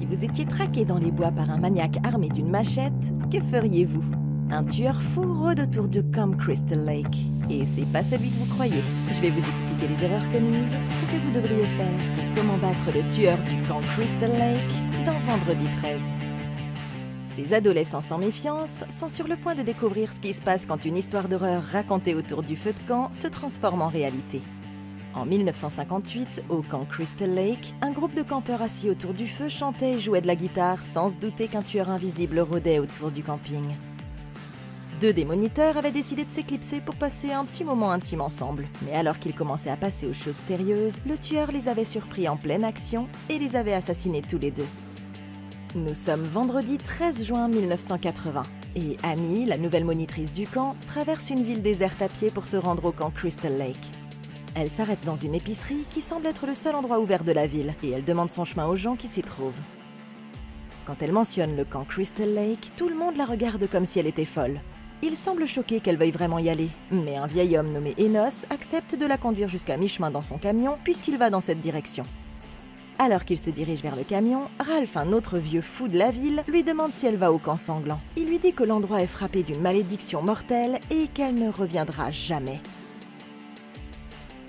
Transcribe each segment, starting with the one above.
Si vous étiez traqué dans les bois par un maniaque armé d'une machette, que feriez-vous? Un tueur fou rôde autour de Camp Crystal Lake. Et c'est pas celui que vous croyez. Je vais vous expliquer les erreurs commises, ce que vous devriez faire et comment battre le tueur du Camp Crystal Lake dans Vendredi 13. Ces adolescents sans méfiance sont sur le point de découvrir ce qui se passe quand une histoire d'horreur racontée autour du feu de camp se transforme en réalité. En 1958, au camp Crystal Lake, un groupe de campeurs assis autour du feu chantait et jouait de la guitare sans se douter qu'un tueur invisible rôdait autour du camping. Deux des moniteurs avaient décidé de s'éclipser pour passer un petit moment intime ensemble. Mais alors qu'ils commençaient à passer aux choses sérieuses, le tueur les avait surpris en pleine action et les avait assassinés tous les deux. Nous sommes vendredi 13 juin 1980 et Annie, la nouvelle monitrice du camp, traverse une ville déserte à pied pour se rendre au camp Crystal Lake. Elle s'arrête dans une épicerie qui semble être le seul endroit ouvert de la ville et elle demande son chemin aux gens qui s'y trouvent. Quand elle mentionne le camp Crystal Lake, tout le monde la regarde comme si elle était folle. Il semble choqué qu'elle veuille vraiment y aller, mais un vieil homme nommé Enos accepte de la conduire jusqu'à mi-chemin dans son camion puisqu'il va dans cette direction. Alors qu'il se dirige vers le camion, Ralph, un autre vieux fou de la ville, lui demande si elle va au camp sanglant. Il lui dit que l'endroit est frappé d'une malédiction mortelle et qu'elle ne reviendra jamais.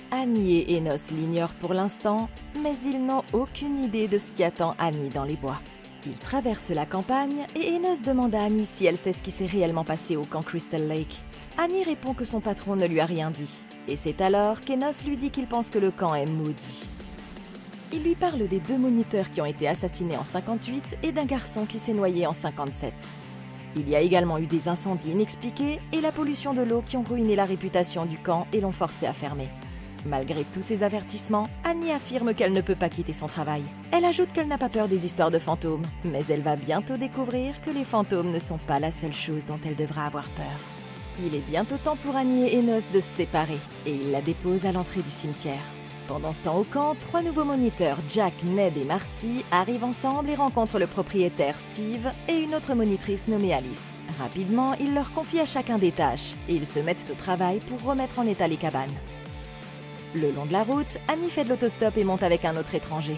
Annie et Enos l'ignorent pour l'instant, mais ils n'ont aucune idée de ce qui attend Annie dans les bois. Ils traversent la campagne et Enos demande à Annie si elle sait ce qui s'est réellement passé au camp Crystal Lake. Annie répond que son patron ne lui a rien dit. Et c'est alors qu'Enos lui dit qu'il pense que le camp est maudit. Il lui parle des deux moniteurs qui ont été assassinés en 58 et d'un garçon qui s'est noyé en 57. Il y a également eu des incendies inexpliqués et la pollution de l'eau qui ont ruiné la réputation du camp et l'ont forcé à fermer. Malgré tous ces avertissements, Annie affirme qu'elle ne peut pas quitter son travail. Elle ajoute qu'elle n'a pas peur des histoires de fantômes, mais elle va bientôt découvrir que les fantômes ne sont pas la seule chose dont elle devra avoir peur. Il est bientôt temps pour Annie et Enos de se séparer, et il la dépose à l'entrée du cimetière. Pendant ce temps au camp, trois nouveaux moniteurs, Jack, Ned et Marcy, arrivent ensemble et rencontrent le propriétaire Steve et une autre monitrice nommée Alice. Rapidement, ils leur confient à chacun des tâches, et ils se mettent au travail pour remettre en état les cabanes. Le long de la route, Annie fait de l'autostop et monte avec un autre étranger.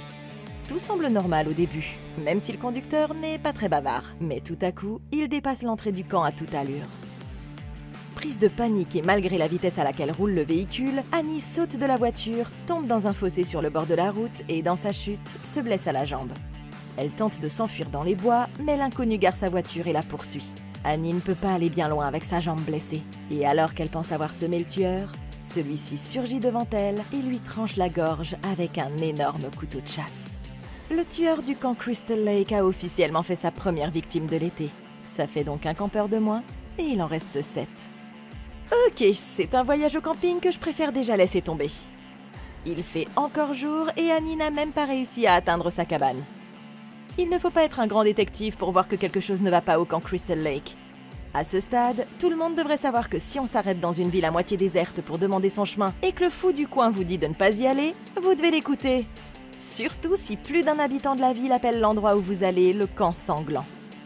Tout semble normal au début, même si le conducteur n'est pas très bavard. Mais tout à coup, il dépasse l'entrée du camp à toute allure. Prise de panique et malgré la vitesse à laquelle roule le véhicule, Annie saute de la voiture, tombe dans un fossé sur le bord de la route et dans sa chute, se blesse à la jambe. Elle tente de s'enfuir dans les bois, mais l'inconnu gare sa voiture et la poursuit. Annie ne peut pas aller bien loin avec sa jambe blessée. Et alors qu'elle pense avoir semé le tueur, celui-ci surgit devant elle et lui tranche la gorge avec un énorme couteau de chasse. Le tueur du camp Crystal Lake a officiellement fait sa première victime de l'été. Ça fait donc un campeur de moins et il en reste 7. Ok, c'est un voyage au camping que je préfère déjà laisser tomber. Il fait encore jour et Annie n'a même pas réussi à atteindre sa cabane. Il ne faut pas être un grand détective pour voir que quelque chose ne va pas au camp Crystal Lake. À ce stade, tout le monde devrait savoir que si on s'arrête dans une ville à moitié déserte pour demander son chemin et que le fou du coin vous dit de ne pas y aller, vous devez l'écouter. Surtout si plus d'un habitant de la ville appelle l'endroit où vous allez le camp sanglant.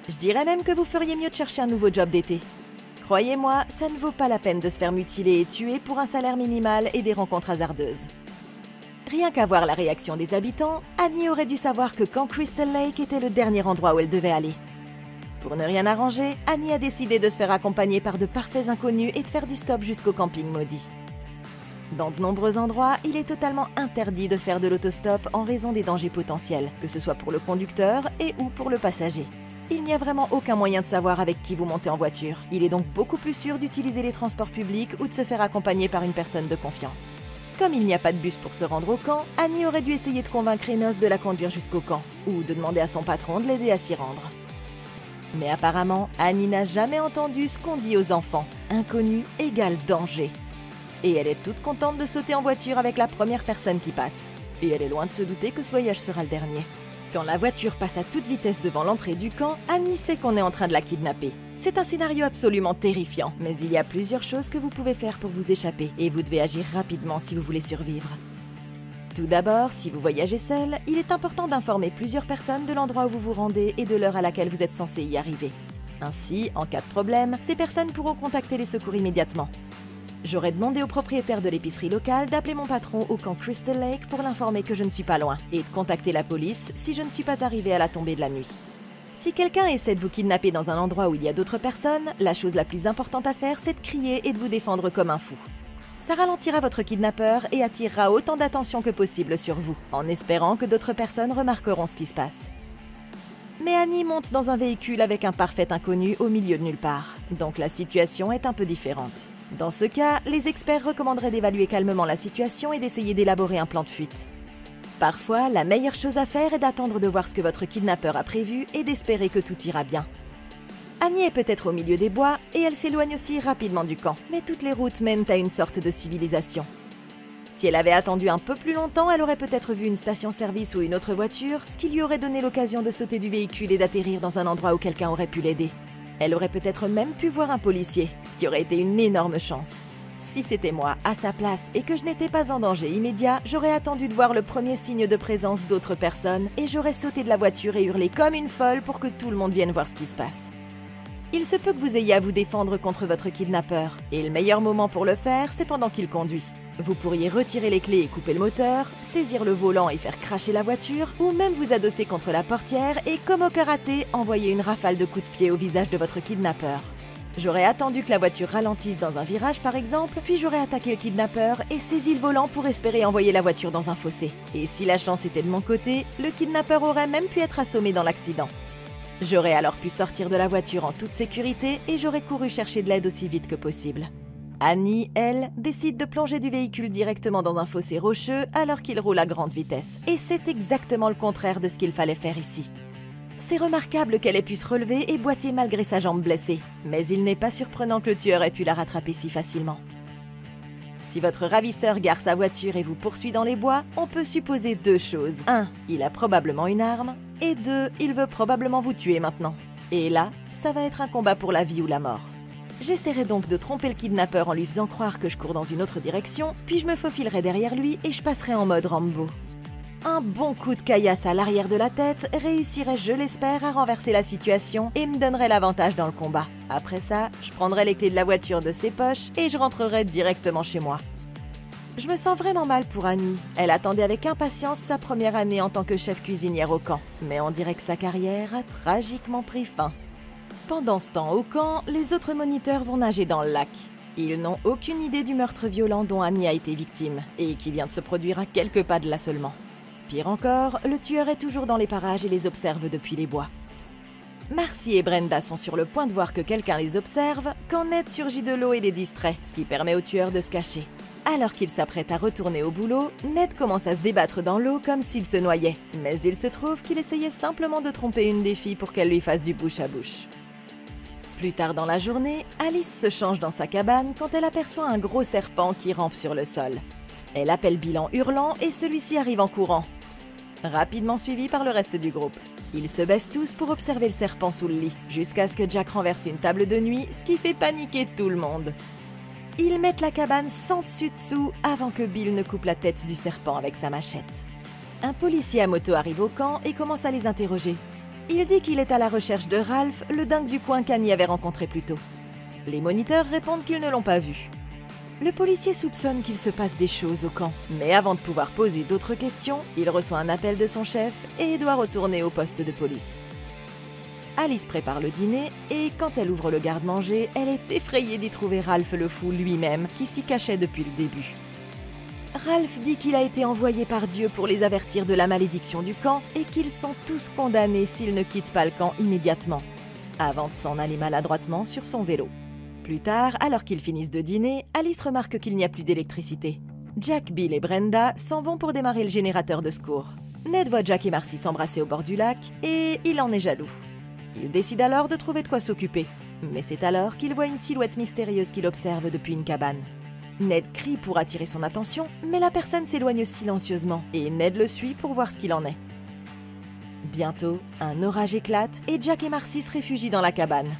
Je dirais même que vous feriez mieux de chercher un nouveau job d'été. Croyez-moi, ça ne vaut pas la peine de se faire mutiler et tuer pour un salaire minimal et des rencontres hasardeuses. Rien qu'à voir la réaction des habitants, Annie aurait dû savoir que Camp Crystal Lake était le dernier endroit où elle devait aller. Pour ne rien arranger, Annie a décidé de se faire accompagner par de parfaits inconnus et de faire du stop jusqu'au camping maudit. Dans de nombreux endroits, il est totalement interdit de faire de l'autostop en raison des dangers potentiels, que ce soit pour le conducteur et ou pour le passager. Il n'y a vraiment aucun moyen de savoir avec qui vous montez en voiture. Il est donc beaucoup plus sûr d'utiliser les transports publics ou de se faire accompagner par une personne de confiance. Comme il n'y a pas de bus pour se rendre au camp, Annie aurait dû essayer de convaincre Enos de la conduire jusqu'au camp, ou de demander à son patron de l'aider à s'y rendre. Mais apparemment, Annie n'a jamais entendu ce qu'on dit aux enfants. Inconnu égale danger. Et elle est toute contente de sauter en voiture avec la première personne qui passe. Et elle est loin de se douter que ce voyage sera le dernier. Quand la voiture passe à toute vitesse devant l'entrée du camp, Annie sait qu'on est en train de la kidnapper. C'est un scénario absolument terrifiant, mais il y a plusieurs choses que vous pouvez faire pour vous échapper, et vous devez agir rapidement si vous voulez survivre. Tout d'abord, si vous voyagez seul, il est important d'informer plusieurs personnes de l'endroit où vous vous rendez et de l'heure à laquelle vous êtes censé y arriver. Ainsi, en cas de problème, ces personnes pourront contacter les secours immédiatement. J'aurais demandé au propriétaire de l'épicerie locale d'appeler mon patron au camp Crystal Lake pour l'informer que je ne suis pas loin et de contacter la police si je ne suis pas arrivé à la tombée de la nuit. Si quelqu'un essaie de vous kidnapper dans un endroit où il y a d'autres personnes, la chose la plus importante à faire, c'est de crier et de vous défendre comme un fou. Ça ralentira votre kidnappeur et attirera autant d'attention que possible sur vous, en espérant que d'autres personnes remarqueront ce qui se passe. Mais Annie monte dans un véhicule avec un parfait inconnu au milieu de nulle part, donc la situation est un peu différente. Dans ce cas, les experts recommanderaient d'évaluer calmement la situation et d'essayer d'élaborer un plan de fuite. Parfois, la meilleure chose à faire est d'attendre de voir ce que votre kidnappeur a prévu et d'espérer que tout ira bien. Annie est peut-être au milieu des bois et elle s'éloigne aussi rapidement du camp, mais toutes les routes mènent à une sorte de civilisation. Si elle avait attendu un peu plus longtemps, elle aurait peut-être vu une station-service ou une autre voiture, ce qui lui aurait donné l'occasion de sauter du véhicule et d'atterrir dans un endroit où quelqu'un aurait pu l'aider. Elle aurait peut-être même pu voir un policier, ce qui aurait été une énorme chance. Si c'était moi, à sa place, et que je n'étais pas en danger immédiat, j'aurais attendu de voir le premier signe de présence d'autres personnes et j'aurais sauté de la voiture et hurlé comme une folle pour que tout le monde vienne voir ce qui se passe. Il se peut que vous ayez à vous défendre contre votre kidnappeur, et le meilleur moment pour le faire, c'est pendant qu'il conduit. Vous pourriez retirer les clés et couper le moteur, saisir le volant et faire cracher la voiture, ou même vous adosser contre la portière et, comme au karaté, envoyer une rafale de coups de pied au visage de votre kidnappeur. J'aurais attendu que la voiture ralentisse dans un virage par exemple, puis j'aurais attaqué le kidnappeur et saisi le volant pour espérer envoyer la voiture dans un fossé. Et si la chance était de mon côté, le kidnappeur aurait même pu être assommé dans l'accident. J'aurais alors pu sortir de la voiture en toute sécurité et j'aurais couru chercher de l'aide aussi vite que possible. Annie, elle, décide de plonger du véhicule directement dans un fossé rocheux alors qu'il roule à grande vitesse. Et c'est exactement le contraire de ce qu'il fallait faire ici. C'est remarquable qu'elle ait pu se relever et boiter malgré sa jambe blessée, mais il n'est pas surprenant que le tueur ait pu la rattraper si facilement. Si votre ravisseur gare sa voiture et vous poursuit dans les bois, on peut supposer deux choses. 1. Il a probablement une arme, et 2. Il veut probablement vous tuer maintenant. Et là, ça va être un combat pour la vie ou la mort. J'essaierai donc de tromper le kidnappeur en lui faisant croire que je cours dans une autre direction, puis je me faufilerai derrière lui et je passerai en mode Rambo. Un bon coup de caillasse à l'arrière de la tête réussirait, je l'espère, à renverser la situation et me donnerait l'avantage dans le combat. Après ça, je prendrai les clés de la voiture de ses poches et je rentrerai directement chez moi. Je me sens vraiment mal pour Annie. Elle attendait avec impatience sa première année en tant que chef cuisinière au camp. Mais on dirait que sa carrière a tragiquement pris fin. Pendant ce temps au camp, les autres moniteurs vont nager dans le lac. Ils n'ont aucune idée du meurtre violent dont Annie a été victime et qui vient de se produire à quelques pas de là seulement. Pire encore, le tueur est toujours dans les parages et les observe depuis les bois. Marcy et Brenda sont sur le point de voir que quelqu'un les observe quand Ned surgit de l'eau et les distrait, ce qui permet au tueur de se cacher. Alors qu'il s'apprête à retourner au boulot, Ned commence à se débattre dans l'eau comme s'il se noyait. Mais il se trouve qu'il essayait simplement de tromper une des filles pour qu'elle lui fasse du bouche à bouche. Plus tard dans la journée, Alice se change dans sa cabane quand elle aperçoit un gros serpent qui rampe sur le sol. Elle appelle Bill en hurlant et celui-ci arrive en courant. Rapidement suivi par le reste du groupe. Ils se baissent tous pour observer le serpent sous le lit, jusqu'à ce que Jack renverse une table de nuit, ce qui fait paniquer tout le monde. Ils mettent la cabane sans dessus-dessous avant que Bill ne coupe la tête du serpent avec sa machette. Un policier à moto arrive au camp et commence à les interroger. Il dit qu'il est à la recherche de Ralph, le dingue du coin qu'Annie avait rencontré plus tôt. Les moniteurs répondent qu'ils ne l'ont pas vu. Le policier soupçonne qu'il se passe des choses au camp, mais avant de pouvoir poser d'autres questions, il reçoit un appel de son chef et doit retourner au poste de police. Alice prépare le dîner et quand elle ouvre le garde-manger, elle est effrayée d'y trouver Ralph le fou lui-même qui s'y cachait depuis le début. Ralph dit qu'il a été envoyé par Dieu pour les avertir de la malédiction du camp et qu'ils sont tous condamnés s'ils ne quittent pas le camp immédiatement, avant de s'en aller maladroitement sur son vélo. Plus tard, alors qu'ils finissent de dîner, Alice remarque qu'il n'y a plus d'électricité. Jack, Bill et Brenda s'en vont pour démarrer le générateur de secours. Ned voit Jack et Marcy s'embrasser au bord du lac et il en est jaloux. Il décide alors de trouver de quoi s'occuper. Mais c'est alors qu'il voit une silhouette mystérieuse qu'il observe depuis une cabane. Ned crie pour attirer son attention, mais la personne s'éloigne silencieusement et Ned le suit pour voir ce qu'il en est. Bientôt, un orage éclate et Jack et Marcy se réfugient dans la cabane.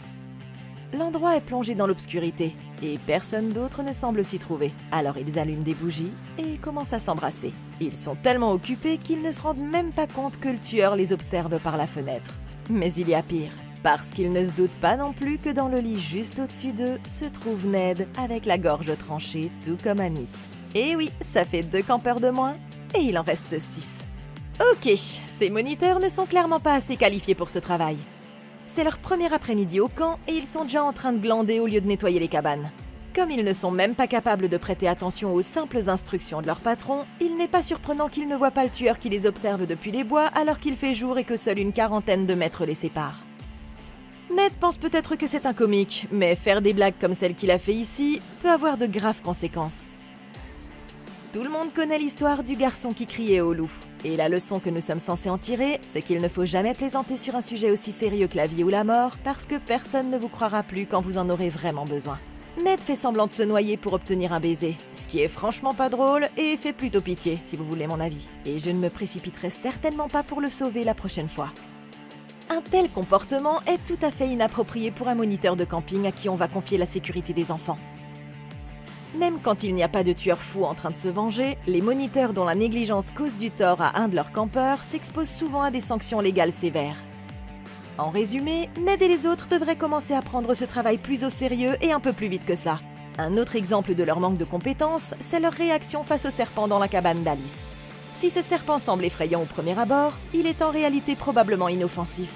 L'endroit est plongé dans l'obscurité et personne d'autre ne semble s'y trouver. Alors ils allument des bougies et commencent à s'embrasser. Ils sont tellement occupés qu'ils ne se rendent même pas compte que le tueur les observe par la fenêtre. Mais il y a pire. Parce qu'ils ne se doutent pas non plus que dans le lit juste au-dessus d'eux se trouve Ned avec la gorge tranchée, tout comme Annie. Et oui, ça fait 2 campeurs de moins, et il en reste 6. Ok, ces moniteurs ne sont clairement pas assez qualifiés pour ce travail. C'est leur premier après-midi au camp et ils sont déjà en train de glander au lieu de nettoyer les cabanes. Comme ils ne sont même pas capables de prêter attention aux simples instructions de leur patron, il n'est pas surprenant qu'ils ne voient pas le tueur qui les observe depuis les bois alors qu'il fait jour et que seule une quarantaine de mètres les séparent. Ned pense peut-être que c'est un comique, mais faire des blagues comme celle qu'il a fait ici peut avoir de graves conséquences. Tout le monde connaît l'histoire du garçon qui criait au loup. Et la leçon que nous sommes censés en tirer, c'est qu'il ne faut jamais plaisanter sur un sujet aussi sérieux que la vie ou la mort, parce que personne ne vous croira plus quand vous en aurez vraiment besoin. Ned fait semblant de se noyer pour obtenir un baiser, ce qui est franchement pas drôle et fait plutôt pitié, si vous voulez mon avis. Et je ne me précipiterai certainement pas pour le sauver la prochaine fois. Un tel comportement est tout à fait inapproprié pour un moniteur de camping à qui on va confier la sécurité des enfants. Même quand il n'y a pas de tueur fou en train de se venger, les moniteurs dont la négligence cause du tort à un de leurs campeurs s'exposent souvent à des sanctions légales sévères. En résumé, Ned et les autres devraient commencer à prendre ce travail plus au sérieux et un peu plus vite que ça. Un autre exemple de leur manque de compétences, c'est leur réaction face au serpent dans la cabane d'Alice. Si ce serpent semble effrayant au premier abord, il est en réalité probablement inoffensif.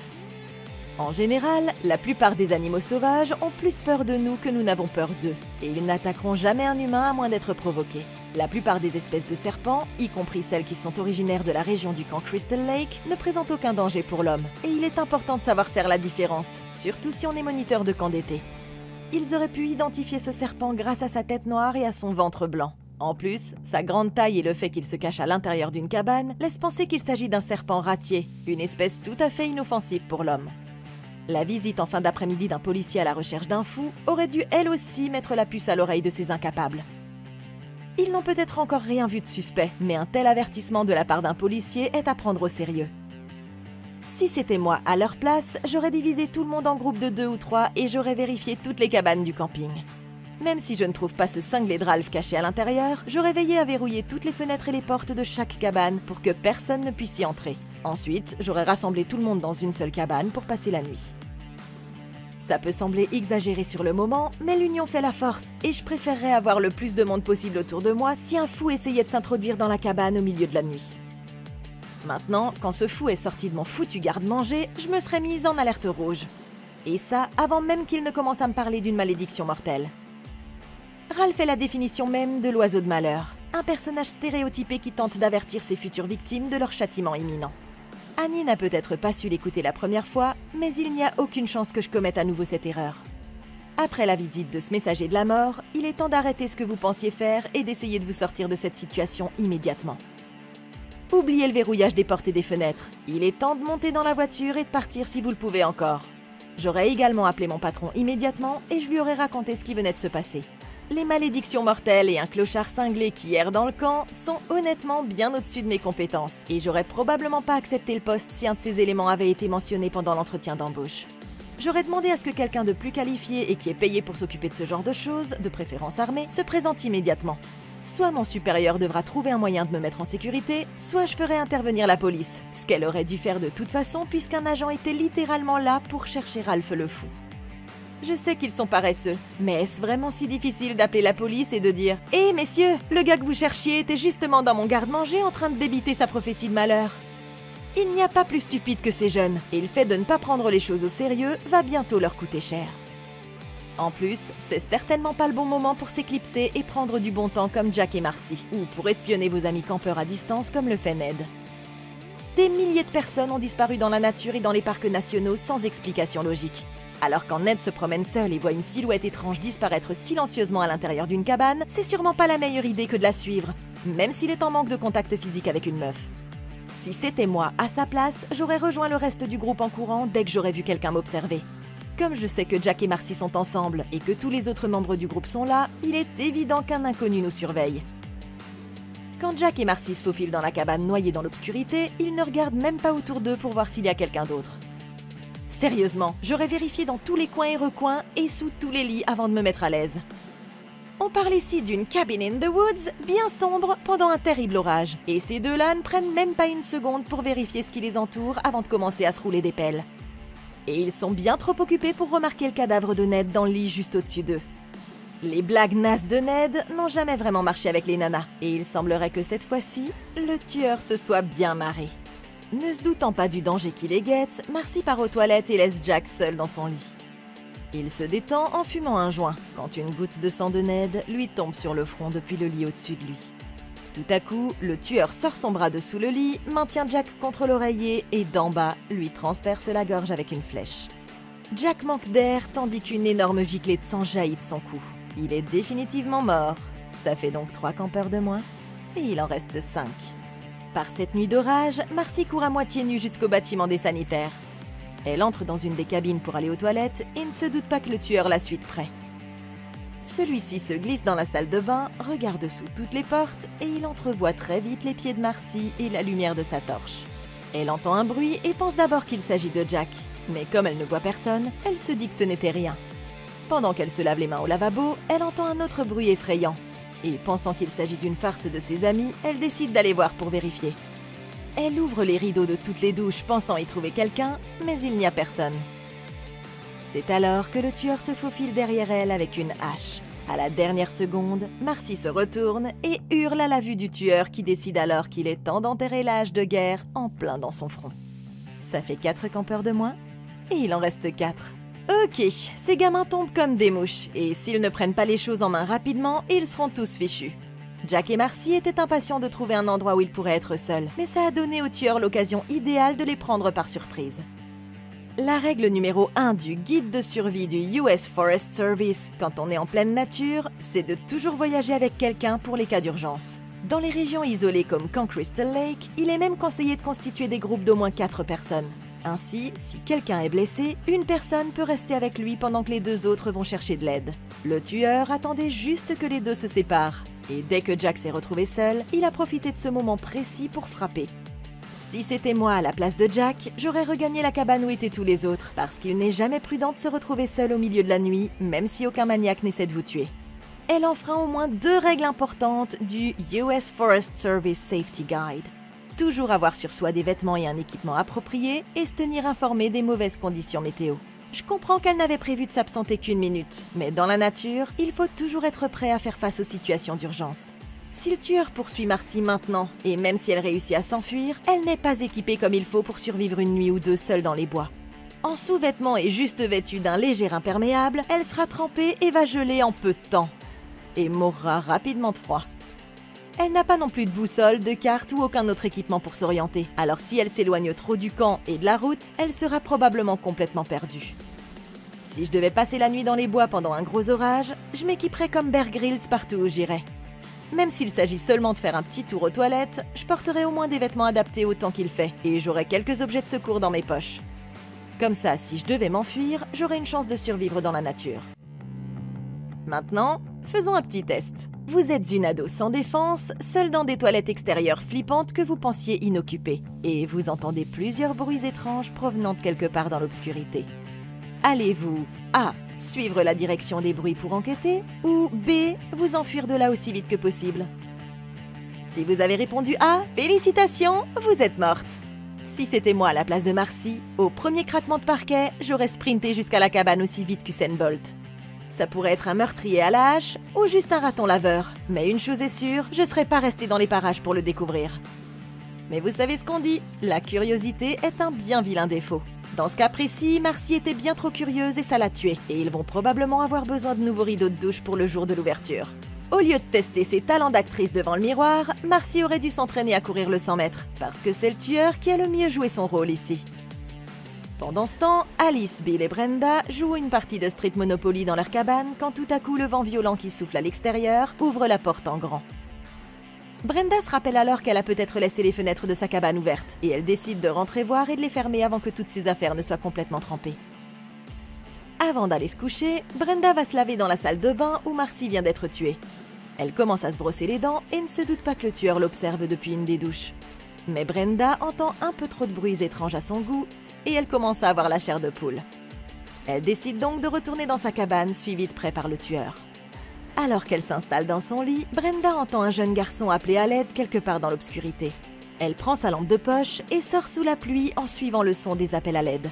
En général, la plupart des animaux sauvages ont plus peur de nous que nous n'avons peur d'eux, et ils n'attaqueront jamais un humain à moins d'être provoqués. La plupart des espèces de serpents, y compris celles qui sont originaires de la région du camp Crystal Lake, ne présentent aucun danger pour l'homme, et il est important de savoir faire la différence, surtout si on est moniteur de camp d'été. Ils auraient pu identifier ce serpent grâce à sa tête noire et à son ventre blanc. En plus, sa grande taille et le fait qu'il se cache à l'intérieur d'une cabane laissent penser qu'il s'agit d'un serpent ratier, une espèce tout à fait inoffensive pour l'homme. La visite en fin d'après-midi d'un policier à la recherche d'un fou aurait dû elle aussi mettre la puce à l'oreille de ces incapables. Ils n'ont peut-être encore rien vu de suspect, mais un tel avertissement de la part d'un policier est à prendre au sérieux. Si c'était moi à leur place, j'aurais divisé tout le monde en groupes de 2 ou 3 et j'aurais vérifié toutes les cabanes du camping. Même si je ne trouve pas ce cinglé de Ralph caché à l'intérieur, j'aurais veillé à verrouiller toutes les fenêtres et les portes de chaque cabane pour que personne ne puisse y entrer. Ensuite, j'aurais rassemblé tout le monde dans une seule cabane pour passer la nuit. Ça peut sembler exagéré sur le moment, mais l'union fait la force, et je préférerais avoir le plus de monde possible autour de moi si un fou essayait de s'introduire dans la cabane au milieu de la nuit. Maintenant, quand ce fou est sorti de mon foutu garde-manger, je me serais mise en alerte rouge. Et ça, avant même qu'il ne commence à me parler d'une malédiction mortelle. Ralph est la définition même de l'oiseau de malheur, un personnage stéréotypé qui tente d'avertir ses futures victimes de leur châtiment imminent. Annie n'a peut-être pas su l'écouter la première fois, mais il n'y a aucune chance que je commette à nouveau cette erreur. Après la visite de ce messager de la mort, il est temps d'arrêter ce que vous pensiez faire et d'essayer de vous sortir de cette situation immédiatement. Oubliez le verrouillage des portes et des fenêtres. Il est temps de monter dans la voiture et de partir si vous le pouvez encore. J'aurais également appelé mon patron immédiatement et je lui aurais raconté ce qui venait de se passer. Les malédictions mortelles et un clochard cinglé qui erre dans le camp sont honnêtement bien au-dessus de mes compétences, et j'aurais probablement pas accepté le poste si un de ces éléments avait été mentionné pendant l'entretien d'embauche. J'aurais demandé à ce que quelqu'un de plus qualifié et qui est payé pour s'occuper de ce genre de choses, de préférence armé, se présente immédiatement. Soit mon supérieur devra trouver un moyen de me mettre en sécurité, soit je ferai intervenir la police, ce qu'elle aurait dû faire de toute façon puisqu'un agent était littéralement là pour chercher Ralph le fou. Je sais qu'ils sont paresseux, mais est-ce vraiment si difficile d'appeler la police et de dire « Hé messieurs, le gars que vous cherchiez était justement dans mon garde-manger en train de débiter sa prophétie de malheur ?» Il n'y a pas plus stupide que ces jeunes, et le fait de ne pas prendre les choses au sérieux va bientôt leur coûter cher. En plus, c'est certainement pas le bon moment pour s'éclipser et prendre du bon temps comme Jack et Marcy, ou pour espionner vos amis campeurs à distance comme le fait Ned. Des milliers de personnes ont disparu dans la nature et dans les parcs nationaux sans explication logique. Alors quand Ned se promène seul et voit une silhouette étrange disparaître silencieusement à l'intérieur d'une cabane, c'est sûrement pas la meilleure idée que de la suivre, même s'il est en manque de contact physique avec une meuf. Si c'était moi à sa place, j'aurais rejoint le reste du groupe en courant dès que j'aurais vu quelqu'un m'observer. Comme je sais que Jack et Marcy sont ensemble et que tous les autres membres du groupe sont là, il est évident qu'un inconnu nous surveille. Quand Jack et Marcy se faufilent dans la cabane noyés dans l'obscurité, ils ne regardent même pas autour d'eux pour voir s'il y a quelqu'un d'autre. Sérieusement, j'aurais vérifié dans tous les coins et recoins et sous tous les lits avant de me mettre à l'aise. On parle ici d'une cabin in the woods, bien sombre, pendant un terrible orage. Et ces deux-là ne prennent même pas une seconde pour vérifier ce qui les entoure avant de commencer à se rouler des pelles. Et ils sont bien trop occupés pour remarquer le cadavre de Ned dans le lit juste au-dessus d'eux. Les blagues nasses de Ned n'ont jamais vraiment marché avec les nanas, et il semblerait que cette fois-ci, le tueur se soit bien marré. Ne se doutant pas du danger qui les guette, Marcy part aux toilettes et laisse Jack seul dans son lit. Il se détend en fumant un joint, quand une goutte de sang de Ned lui tombe sur le front depuis le lit au-dessus de lui. Tout à coup, le tueur sort son bras de sous le lit, maintient Jack contre l'oreiller et d'en bas, lui transperce la gorge avec une flèche. Jack manque d'air tandis qu'une énorme giclée de sang jaillit de son cou. Il est définitivement mort. Ça fait donc 3 campeurs de moins. Et il en reste 5. Par cette nuit d'orage, Marcy court à moitié nue jusqu'au bâtiment des sanitaires. Elle entre dans une des cabines pour aller aux toilettes et ne se doute pas que le tueur la suit de près. Celui-ci se glisse dans la salle de bain, regarde sous toutes les portes et il entrevoit très vite les pieds de Marcy et la lumière de sa torche. Elle entend un bruit et pense d'abord qu'il s'agit de Jack. Mais comme elle ne voit personne, elle se dit que ce n'était rien. Pendant qu'elle se lave les mains au lavabo, elle entend un autre bruit effrayant. Et pensant qu'il s'agit d'une farce de ses amis, elle décide d'aller voir pour vérifier. Elle ouvre les rideaux de toutes les douches pensant y trouver quelqu'un, mais il n'y a personne. C'est alors que le tueur se faufile derrière elle avec une hache. À la dernière seconde, Marcy se retourne et hurle à la vue du tueur qui décide alors qu'il est temps d'enterrer la hache de guerre en plein dans son front. Ça fait 4 campeurs de moins, et il en reste 4. Ok, ces gamins tombent comme des mouches, et s'ils ne prennent pas les choses en main rapidement, ils seront tous fichus. Jack et Marcy étaient impatients de trouver un endroit où ils pourraient être seuls, mais ça a donné au tueur l'occasion idéale de les prendre par surprise. La règle numéro 1 du guide de survie du US Forest Service quand on est en pleine nature, c'est de toujours voyager avec quelqu'un pour les cas d'urgence. Dans les régions isolées comme Camp Crystal Lake, il est même conseillé de constituer des groupes d'au moins 4 personnes. Ainsi, si quelqu'un est blessé, une personne peut rester avec lui pendant que les 2 autres vont chercher de l'aide. Le tueur attendait juste que les 2 se séparent. Et dès que Jack s'est retrouvé seul, il a profité de ce moment précis pour frapper. Si c'était moi à la place de Jack, j'aurais regagné la cabane où étaient tous les autres, parce qu'il n'est jamais prudent de se retrouver seul au milieu de la nuit, même si aucun maniaque n'essaie de vous tuer. Elle enfreint au moins 2 règles importantes du US Forest Service Safety Guide. Toujours avoir sur soi des vêtements et un équipement approprié et se tenir informé des mauvaises conditions météo. Je comprends qu'elle n'avait prévu de s'absenter qu'1 minute, mais dans la nature, il faut toujours être prêt à faire face aux situations d'urgence. Si le tueur poursuit Marcy maintenant, et même si elle réussit à s'enfuir, elle n'est pas équipée comme il faut pour survivre une nuit ou 2 seule dans les bois. En sous-vêtements et juste vêtue d'un léger imperméable, elle sera trempée et va geler en peu de temps. Et mourra rapidement de froid. Elle n'a pas non plus de boussole, de carte ou aucun autre équipement pour s'orienter. Alors si elle s'éloigne trop du camp et de la route, elle sera probablement complètement perdue. Si je devais passer la nuit dans les bois pendant un gros orage, je m'équiperais comme Bear Grylls partout où j'irais. Même s'il s'agit seulement de faire un petit tour aux toilettes, je porterai au moins des vêtements adaptés au temps qu'il fait et j'aurai quelques objets de secours dans mes poches. Comme ça, si je devais m'enfuir, j'aurais une chance de survivre dans la nature. Maintenant, faisons un petit test. Vous êtes une ado sans défense, seule dans des toilettes extérieures flippantes que vous pensiez inoccupées, et vous entendez plusieurs bruits étranges provenant de quelque part dans l'obscurité. Allez-vous A. Suivre la direction des bruits pour enquêter, ou B. Vous enfuir de là aussi vite que possible? Si vous avez répondu A, félicitations, vous êtes morte. Si c'était moi à la place de Marcy, au premier craquement de parquet, j'aurais sprinté jusqu'à la cabane aussi vite qu'Usain Bolt. Ça pourrait être un meurtrier à la hache ou juste un raton laveur. Mais une chose est sûre, je serais pas restée dans les parages pour le découvrir. Mais vous savez ce qu'on dit, la curiosité est un bien vilain défaut. Dans ce cas précis, Marcy était bien trop curieuse et ça l'a tuée. Et ils vont probablement avoir besoin de nouveaux rideaux de douche pour le jour de l'ouverture. Au lieu de tester ses talents d'actrice devant le miroir, Marcy aurait dû s'entraîner à courir le 100 mètres. Parce que c'est le tueur qui a le mieux joué son rôle ici. Pendant ce temps, Alice, Bill et Brenda jouent une partie de Strip Monopoly dans leur cabane quand tout à coup le vent violent qui souffle à l'extérieur ouvre la porte en grand. Brenda se rappelle alors qu'elle a peut-être laissé les fenêtres de sa cabane ouvertes et elle décide de rentrer voir et de les fermer avant que toutes ses affaires ne soient complètement trempées. Avant d'aller se coucher, Brenda va se laver dans la salle de bain où Marcy vient d'être tuée. Elle commence à se brosser les dents et ne se doute pas que le tueur l'observe depuis une des douches. Mais Brenda entend un peu trop de bruits étranges à son goût et elle commence à avoir la chair de poule. Elle décide donc de retourner dans sa cabane, suivie de près par le tueur. Alors qu'elle s'installe dans son lit, Brenda entend un jeune garçon appeler à l'aide quelque part dans l'obscurité. Elle prend sa lampe de poche et sort sous la pluie en suivant le son des appels à l'aide.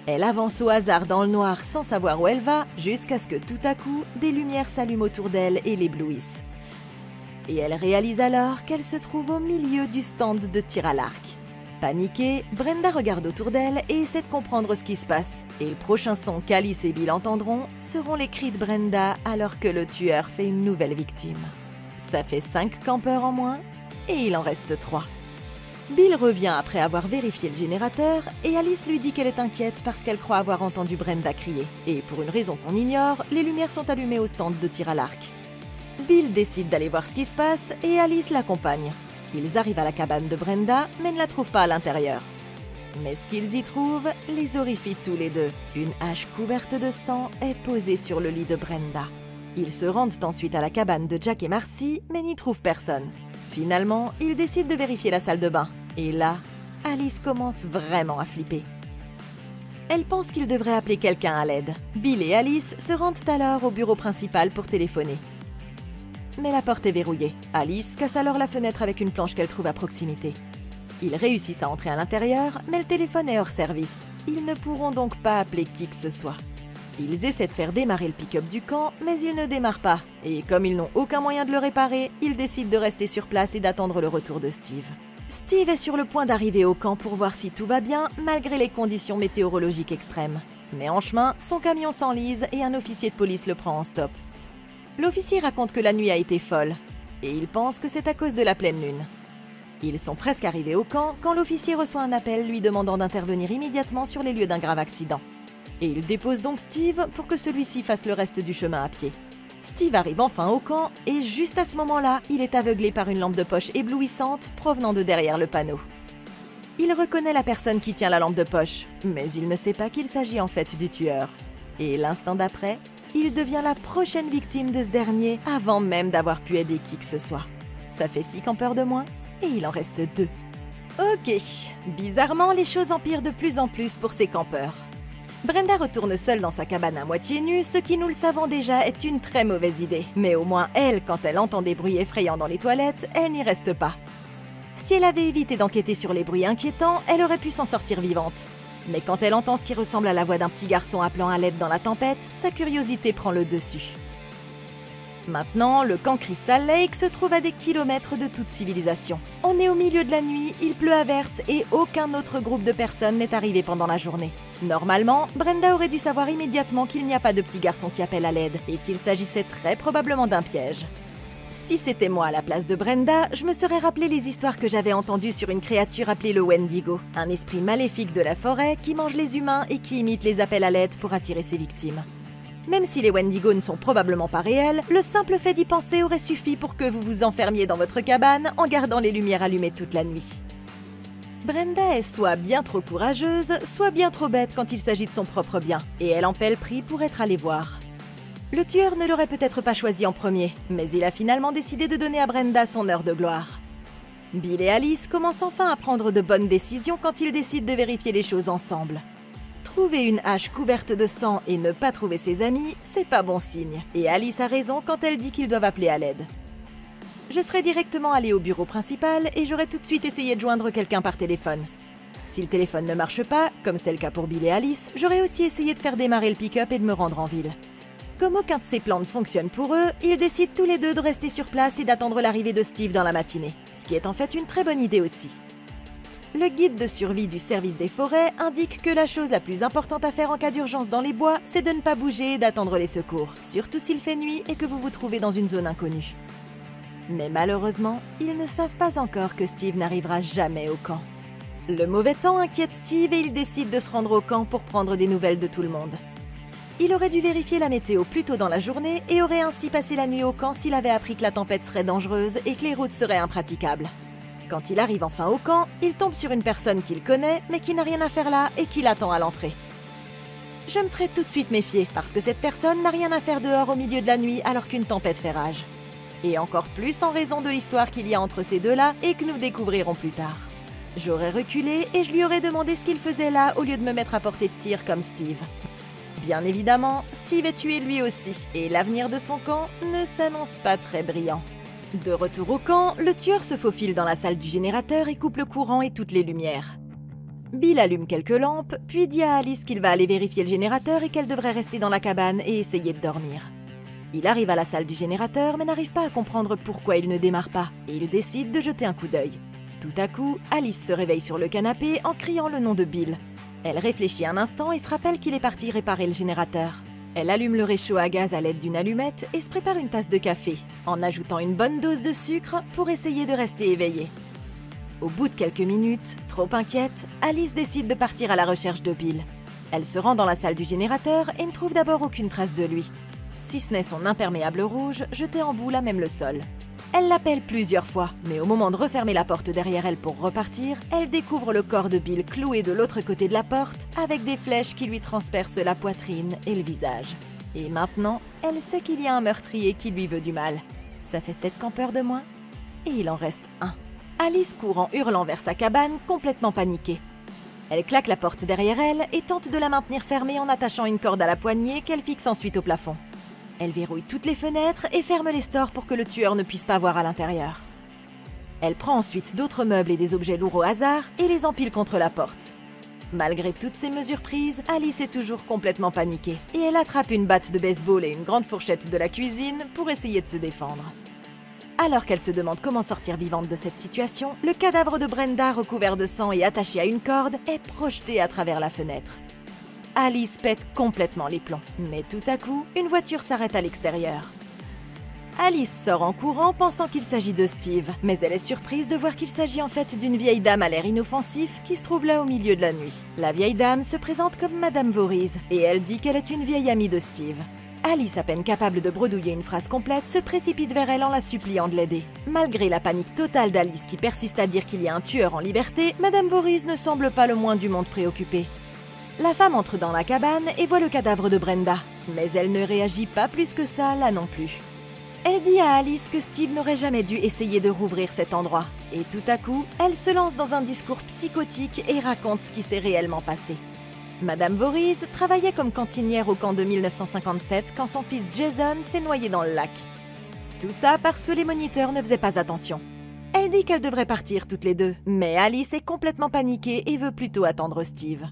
Elle avance au hasard dans le noir sans savoir où elle va, jusqu'à ce que tout à coup, des lumières s'allument autour d'elle et l'éblouissent. Et elle réalise alors qu'elle se trouve au milieu du stand de tir à l'arc. Paniquée, Brenda regarde autour d'elle et essaie de comprendre ce qui se passe. Et le prochain son qu'Alice et Bill entendront seront les cris de Brenda alors que le tueur fait une nouvelle victime. Ça fait 5 campeurs en moins et il en reste 3. Bill revient après avoir vérifié le générateur et Alice lui dit qu'elle est inquiète parce qu'elle croit avoir entendu Brenda crier. Et pour une raison qu'on ignore, les lumières sont allumées au stand de tir à l'arc. Bill décide d'aller voir ce qui se passe et Alice l'accompagne. Ils arrivent à la cabane de Brenda mais ne la trouvent pas à l'intérieur. Mais ce qu'ils y trouvent les horrifie tous les deux. Une hache couverte de sang est posée sur le lit de Brenda. Ils se rendent ensuite à la cabane de Jack et Marcy mais n'y trouvent personne. Finalement, ils décident de vérifier la salle de bain. Et là, Alice commence vraiment à flipper. Elle pense qu'il devrait appeler quelqu'un à l'aide. Bill et Alice se rendent alors au bureau principal pour téléphoner. Mais la porte est verrouillée. Alice casse alors la fenêtre avec une planche qu'elle trouve à proximité. Ils réussissent à entrer à l'intérieur, mais le téléphone est hors service. Ils ne pourront donc pas appeler qui que ce soit. Ils essaient de faire démarrer le pick-up du camp, mais il ne démarre pas. Et comme ils n'ont aucun moyen de le réparer, ils décident de rester sur place et d'attendre le retour de Steve. Steve est sur le point d'arriver au camp pour voir si tout va bien, malgré les conditions météorologiques extrêmes. Mais en chemin, son camion s'enlise et un officier de police le prend en stop. L'officier raconte que la nuit a été folle, et il pense que c'est à cause de la pleine lune. Ils sont presque arrivés au camp quand l'officier reçoit un appel lui demandant d'intervenir immédiatement sur les lieux d'un grave accident. Et il dépose donc Steve pour que celui-ci fasse le reste du chemin à pied. Steve arrive enfin au camp et juste à ce moment-là, il est aveuglé par une lampe de poche éblouissante provenant de derrière le panneau. Il reconnaît la personne qui tient la lampe de poche, mais il ne sait pas qu'il s'agit en fait du tueur. Et l'instant d'après, il devient la prochaine victime de ce dernier avant même d'avoir pu aider qui que ce soit. Ça fait 6 campeurs de moins et il en reste 2. Ok, bizarrement, les choses empirent de plus en plus pour ces campeurs. Brenda retourne seule dans sa cabane à moitié nue, ce qui, nous le savons déjà, est une très mauvaise idée. Mais au moins elle, quand elle entend des bruits effrayants dans les toilettes, elle n'y reste pas. Si elle avait évité d'enquêter sur les bruits inquiétants, elle aurait pu s'en sortir vivante. Mais quand elle entend ce qui ressemble à la voix d'un petit garçon appelant à l'aide dans la tempête, sa curiosité prend le dessus. Maintenant, le camp Crystal Lake se trouve à des kilomètres de toute civilisation. On est au milieu de la nuit, il pleut à verse et aucun autre groupe de personnes n'est arrivé pendant la journée. Normalement, Brenda aurait dû savoir immédiatement qu'il n'y a pas de petit garçon qui appelle à l'aide et qu'il s'agissait très probablement d'un piège. Si c'était moi à la place de Brenda, je me serais rappelé les histoires que j'avais entendues sur une créature appelée le Wendigo, un esprit maléfique de la forêt qui mange les humains et qui imite les appels à l'aide pour attirer ses victimes. Même si les Wendigo ne sont probablement pas réels, le simple fait d'y penser aurait suffi pour que vous vous enfermiez dans votre cabane en gardant les lumières allumées toute la nuit. Brenda est soit bien trop courageuse, soit bien trop bête quand il s'agit de son propre bien, et elle en paie le prix pour être allée voir. Le tueur ne l'aurait peut-être pas choisi en premier, mais il a finalement décidé de donner à Brenda son heure de gloire. Bill et Alice commencent enfin à prendre de bonnes décisions quand ils décident de vérifier les choses ensemble. Trouver une hache couverte de sang et ne pas trouver ses amis, c'est pas bon signe. Et Alice a raison quand elle dit qu'ils doivent appeler à l'aide. Je serais directement allée au bureau principal et j'aurais tout de suite essayé de joindre quelqu'un par téléphone. Si le téléphone ne marche pas, comme c'est le cas pour Bill et Alice, j'aurais aussi essayé de faire démarrer le pick-up et de me rendre en ville. Comme aucun de ces plans ne fonctionne pour eux, ils décident tous les deux de rester sur place et d'attendre l'arrivée de Steve dans la matinée. Ce qui est en fait une très bonne idée aussi. Le guide de survie du service des forêts indique que la chose la plus importante à faire en cas d'urgence dans les bois, c'est de ne pas bouger et d'attendre les secours, surtout s'il fait nuit et que vous vous trouvez dans une zone inconnue. Mais malheureusement, ils ne savent pas encore que Steve n'arrivera jamais au camp. Le mauvais temps inquiète Steve et il décide de se rendre au camp pour prendre des nouvelles de tout le monde. Il aurait dû vérifier la météo plus tôt dans la journée et aurait ainsi passé la nuit au camp s'il avait appris que la tempête serait dangereuse et que les routes seraient impraticables. Quand il arrive enfin au camp, il tombe sur une personne qu'il connaît mais qui n'a rien à faire là et qui l'attend à l'entrée. Je me serais tout de suite méfiée parce que cette personne n'a rien à faire dehors au milieu de la nuit alors qu'une tempête fait rage. Et encore plus en raison de l'histoire qu'il y a entre ces deux-là et que nous découvrirons plus tard. J'aurais reculé et je lui aurais demandé ce qu'il faisait là au lieu de me mettre à portée de tir comme Steve. Bien évidemment, Steve est tué lui aussi et l'avenir de son camp ne s'annonce pas très brillant. De retour au camp, le tueur se faufile dans la salle du générateur et coupe le courant et toutes les lumières. Bill allume quelques lampes, puis dit à Alice qu'il va aller vérifier le générateur et qu'elle devrait rester dans la cabane et essayer de dormir. Il arrive à la salle du générateur mais n'arrive pas à comprendre pourquoi il ne démarre pas, et il décide de jeter un coup d'œil. Tout à coup, Alice se réveille sur le canapé en criant le nom de Bill. Elle réfléchit un instant et se rappelle qu'il est parti réparer le générateur. Elle allume le réchaud à gaz à l'aide d'une allumette et se prépare une tasse de café, en ajoutant une bonne dose de sucre pour essayer de rester éveillée. Au bout de quelques minutes, trop inquiète, Alice décide de partir à la recherche de Bill. Elle se rend dans la salle du générateur et ne trouve d'abord aucune trace de lui, si ce n'est son imperméable rouge jeté en boule à même le sol. Elle l'appelle plusieurs fois, mais au moment de refermer la porte derrière elle pour repartir, elle découvre le corps de Bill cloué de l'autre côté de la porte, avec des flèches qui lui transpercent la poitrine et le visage. Et maintenant, elle sait qu'il y a un meurtrier qui lui veut du mal. Ça fait 7 campeurs de moins, et il en reste un. Alice court en hurlant vers sa cabane, complètement paniquée. Elle claque la porte derrière elle et tente de la maintenir fermée en attachant une corde à la poignée qu'elle fixe ensuite au plafond. Elle verrouille toutes les fenêtres et ferme les stores pour que le tueur ne puisse pas voir à l'intérieur. Elle prend ensuite d'autres meubles et des objets lourds au hasard et les empile contre la porte. Malgré toutes ces mesures prises, Alice est toujours complètement paniquée et elle attrape une batte de baseball et une grande fourchette de la cuisine pour essayer de se défendre. Alors qu'elle se demande comment sortir vivante de cette situation, le cadavre de Brenda, recouvert de sang et attaché à une corde, est projeté à travers la fenêtre. Alice pète complètement les plombs, mais tout à coup, une voiture s'arrête à l'extérieur. Alice sort en courant pensant qu'il s'agit de Steve, mais elle est surprise de voir qu'il s'agit en fait d'une vieille dame à l'air inoffensif qui se trouve là au milieu de la nuit. La vieille dame se présente comme Madame Voorhees et elle dit qu'elle est une vieille amie de Steve. Alice, à peine capable de bredouiller une phrase complète, se précipite vers elle en la suppliant de l'aider. Malgré la panique totale d'Alice qui persiste à dire qu'il y a un tueur en liberté, Madame Voorhees ne semble pas le moins du monde préoccupée. La femme entre dans la cabane et voit le cadavre de Brenda, mais elle ne réagit pas plus que ça là non plus. Elle dit à Alice que Steve n'aurait jamais dû essayer de rouvrir cet endroit, et tout à coup, elle se lance dans un discours psychotique et raconte ce qui s'est réellement passé. Madame Voorhees travaillait comme cantinière au camp de 1957 quand son fils Jason s'est noyé dans le lac. Tout ça parce que les moniteurs ne faisaient pas attention. Elle dit qu'elles devraient partir toutes les deux, mais Alice est complètement paniquée et veut plutôt attendre Steve.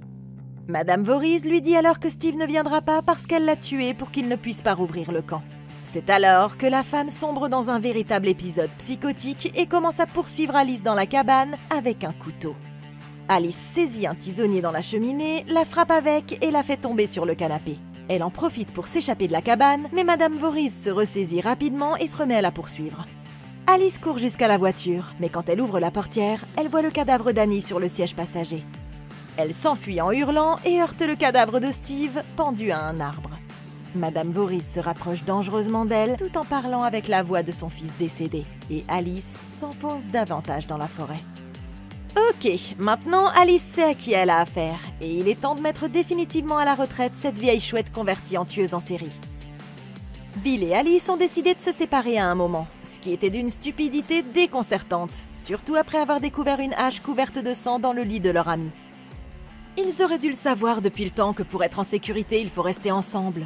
Madame Voorhees lui dit alors que Steve ne viendra pas parce qu'elle l'a tué pour qu'il ne puisse pas rouvrir le camp. C'est alors que la femme sombre dans un véritable épisode psychotique et commence à poursuivre Alice dans la cabane avec un couteau. Alice saisit un tisonnier dans la cheminée, la frappe avec et la fait tomber sur le canapé. Elle en profite pour s'échapper de la cabane, mais Madame Voorhees se ressaisit rapidement et se remet à la poursuivre. Alice court jusqu'à la voiture, mais quand elle ouvre la portière, elle voit le cadavre d'Annie sur le siège passager. Elle s'enfuit en hurlant et heurte le cadavre de Steve, pendu à un arbre. Madame Voorhees se rapproche dangereusement d'elle, tout en parlant avec la voix de son fils décédé, et Alice s'enfonce davantage dans la forêt. Ok, maintenant Alice sait à qui elle a affaire, et il est temps de mettre définitivement à la retraite cette vieille chouette convertie en tueuse en série. Bill et Alice ont décidé de se séparer à un moment, ce qui était d'une stupidité déconcertante, surtout après avoir découvert une hache couverte de sang dans le lit de leur ami. Ils auraient dû le savoir depuis le temps que pour être en sécurité, il faut rester ensemble.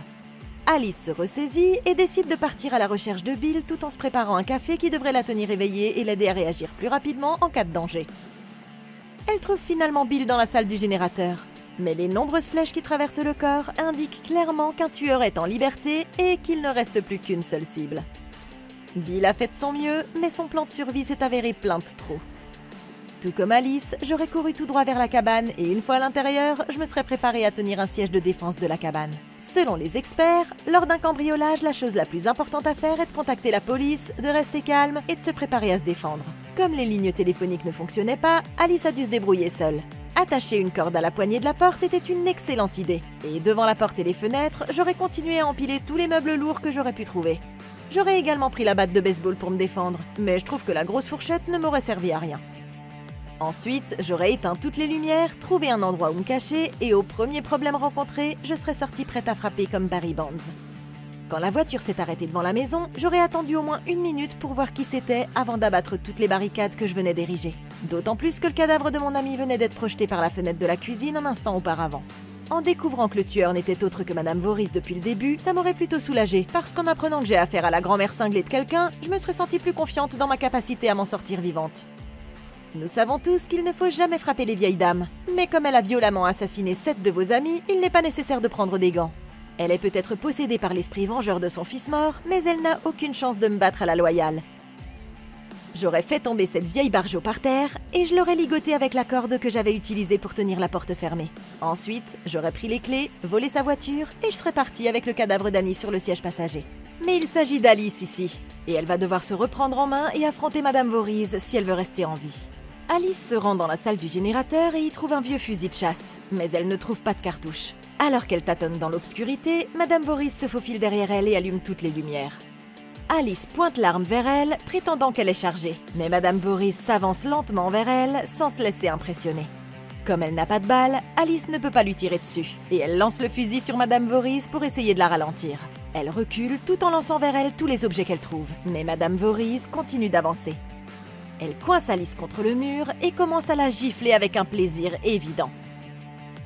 Alice se ressaisit et décide de partir à la recherche de Bill tout en se préparant un café qui devrait la tenir éveillée et l'aider à réagir plus rapidement en cas de danger. Elle trouve finalement Bill dans la salle du générateur, mais les nombreuses flèches qui traversent le corps indiquent clairement qu'un tueur est en liberté et qu'il ne reste plus qu'une seule cible. Bill a fait de son mieux, mais son plan de survie s'est avéré plein de trous. Tout comme Alice, j'aurais couru tout droit vers la cabane et une fois à l'intérieur, je me serais préparée à tenir un siège de défense de la cabane. Selon les experts, lors d'un cambriolage, la chose la plus importante à faire est de contacter la police, de rester calme et de se préparer à se défendre. Comme les lignes téléphoniques ne fonctionnaient pas, Alice a dû se débrouiller seule. Attacher une corde à la poignée de la porte était une excellente idée. Et devant la porte et les fenêtres, j'aurais continué à empiler tous les meubles lourds que j'aurais pu trouver. J'aurais également pris la batte de baseball pour me défendre, mais je trouve que la grosse fourchette ne m'aurait servi à rien. Ensuite, j'aurais éteint toutes les lumières, trouvé un endroit où me cacher, et au premier problème rencontré, je serais sortie prête à frapper comme Barry Bonds. Quand la voiture s'est arrêtée devant la maison, j'aurais attendu au moins 1 minute pour voir qui c'était avant d'abattre toutes les barricades que je venais d'ériger. D'autant plus que le cadavre de mon ami venait d'être projeté par la fenêtre de la cuisine un instant auparavant. En découvrant que le tueur n'était autre que Madame Voorhees depuis le début, ça m'aurait plutôt soulagée, parce qu'en apprenant que j'ai affaire à la grand-mère cinglée de quelqu'un, je me serais sentie plus confiante dans ma capacité à m'en sortir vivante. Nous savons tous qu'il ne faut jamais frapper les vieilles dames. Mais comme elle a violemment assassiné 7 de vos amis, il n'est pas nécessaire de prendre des gants. Elle est peut-être possédée par l'esprit vengeur de son fils mort, mais elle n'a aucune chance de me battre à la loyale. J'aurais fait tomber cette vieille barjo par terre et je l'aurais ligotée avec la corde que j'avais utilisée pour tenir la porte fermée. Ensuite, j'aurais pris les clés, volé sa voiture et je serais partie avec le cadavre d'Annie sur le siège passager. Mais il s'agit d'Alice ici, et elle va devoir se reprendre en main et affronter Madame Voorhees si elle veut rester en vie. Alice se rend dans la salle du générateur et y trouve un vieux fusil de chasse, mais elle ne trouve pas de cartouche. Alors qu'elle tâtonne dans l'obscurité, Madame Voorhees se faufile derrière elle et allume toutes les lumières. Alice pointe l'arme vers elle, prétendant qu'elle est chargée, mais Madame Voorhees s'avance lentement vers elle sans se laisser impressionner. Comme elle n'a pas de balle, Alice ne peut pas lui tirer dessus, et elle lance le fusil sur Madame Voorhees pour essayer de la ralentir. Elle recule tout en lançant vers elle tous les objets qu'elle trouve, mais Madame Voorhees continue d'avancer. Elle coince Alice contre le mur et commence à la gifler avec un plaisir évident.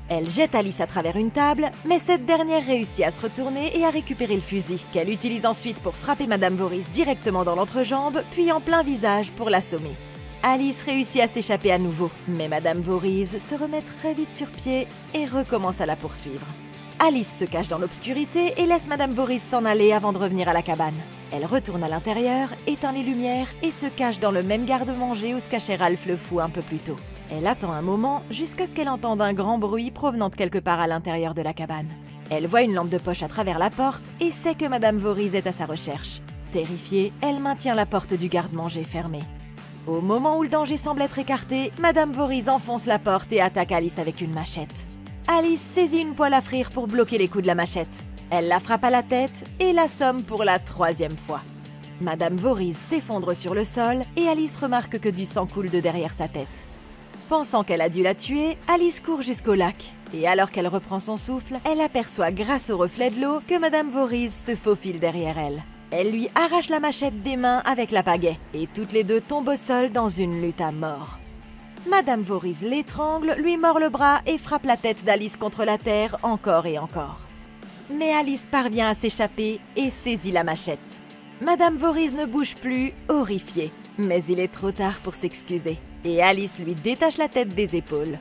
Elle jette Alice à travers une table, mais cette dernière réussit à se retourner et à récupérer le fusil, qu'elle utilise ensuite pour frapper Madame Voorhees directement dans l'entrejambe, puis en plein visage pour l'assommer. Alice réussit à s'échapper à nouveau, mais Madame Voorhees se remet très vite sur pied et recommence à la poursuivre. Alice se cache dans l'obscurité et laisse Madame Voorhees s'en aller avant de revenir à la cabane. Elle retourne à l'intérieur, éteint les lumières et se cache dans le même garde-manger où se cachait Ralph le fou un peu plus tôt. Elle attend un moment jusqu'à ce qu'elle entende un grand bruit provenant de quelque part à l'intérieur de la cabane. Elle voit une lampe de poche à travers la porte et sait que Madame Voorhees est à sa recherche. Terrifiée, elle maintient la porte du garde-manger fermée. Au moment où le danger semble être écarté, Madame Voorhees enfonce la porte et attaque Alice avec une machette. Alice saisit une poêle à frire pour bloquer les coups de la machette. Elle la frappe à la tête et l'assomme pour la 3e fois. Madame Voorhees s'effondre sur le sol et Alice remarque que du sang coule de derrière sa tête. Pensant qu'elle a dû la tuer, Alice court jusqu'au lac. Et alors qu'elle reprend son souffle, elle aperçoit grâce au reflet de l'eau que Madame Voorhees se faufile derrière elle. Elle lui arrache la machette des mains avec la pagaie et toutes les deux tombent au sol dans une lutte à mort. Madame Voorhees l'étrangle, lui mord le bras et frappe la tête d'Alice contre la terre encore et encore. Mais Alice parvient à s'échapper et saisit la machette. Madame Voorhees ne bouge plus, horrifiée. Mais il est trop tard pour s'excuser, et Alice lui détache la tête des épaules.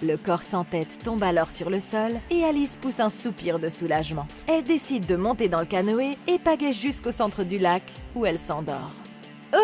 Le corps sans tête tombe alors sur le sol, et Alice pousse un soupir de soulagement. Elle décide de monter dans le canoë et pagaie jusqu'au centre du lac, où elle s'endort.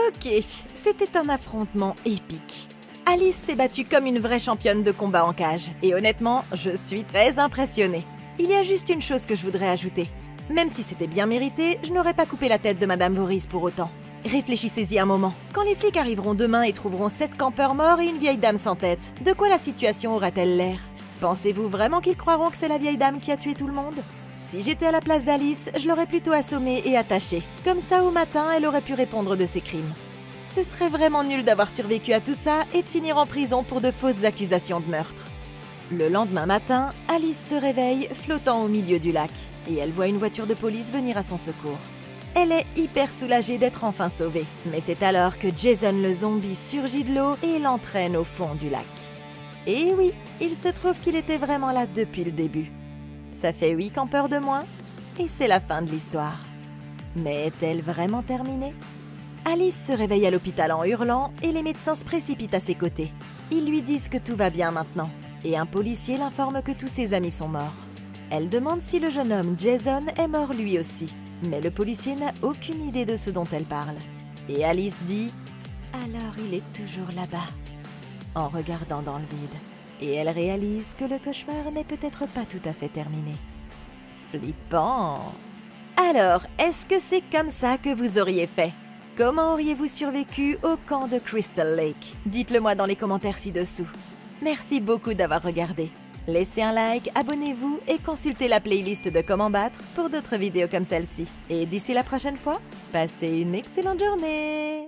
Ok, c'était un affrontement épique. Alice s'est battue comme une vraie championne de combat en cage, et honnêtement, je suis très impressionnée. Il y a juste une chose que je voudrais ajouter. Même si c'était bien mérité, je n'aurais pas coupé la tête de Madame Voorhees pour autant. Réfléchissez-y un moment. Quand les flics arriveront demain et trouveront 7 campeurs morts et une vieille dame sans tête, de quoi la situation aura-t-elle l'air? Pensez-vous vraiment qu'ils croiront que c'est la vieille dame qui a tué tout le monde? Si j'étais à la place d'Alice, je l'aurais plutôt assommée et attachée. Comme ça, au matin, elle aurait pu répondre de ses crimes. Ce serait vraiment nul d'avoir survécu à tout ça et de finir en prison pour de fausses accusations de meurtre. Le lendemain matin, Alice se réveille flottant au milieu du lac et elle voit une voiture de police venir à son secours. Elle est hyper soulagée d'être enfin sauvée, mais c'est alors que Jason le zombie surgit de l'eau et l'entraîne au fond du lac. Et oui, il se trouve qu'il était vraiment là depuis le début. Ça fait 8 campeurs de moins, et c'est la fin de l'histoire. Mais est-elle vraiment terminée? Alice se réveille à l'hôpital en hurlant et les médecins se précipitent à ses côtés. Ils lui disent que tout va bien maintenant, et un policier l'informe que tous ses amis sont morts. Elle demande si le jeune homme Jason est mort lui aussi. Mais le policier n'a aucune idée de ce dont elle parle. Et Alice dit « Alors il est toujours là-bas » en regardant dans le vide. Et elle réalise que le cauchemar n'est peut-être pas tout à fait terminé. Flippant! Alors, est-ce que c'est comme ça que vous auriez fait? Comment auriez-vous survécu au camp de Crystal Lake? Dites-le moi dans les commentaires ci-dessous. Merci beaucoup d'avoir regardé. Laissez un like, abonnez-vous et consultez la playlist de Comment battre pour d'autres vidéos comme celle-ci. Et d'ici la prochaine fois, passez une excellente journée!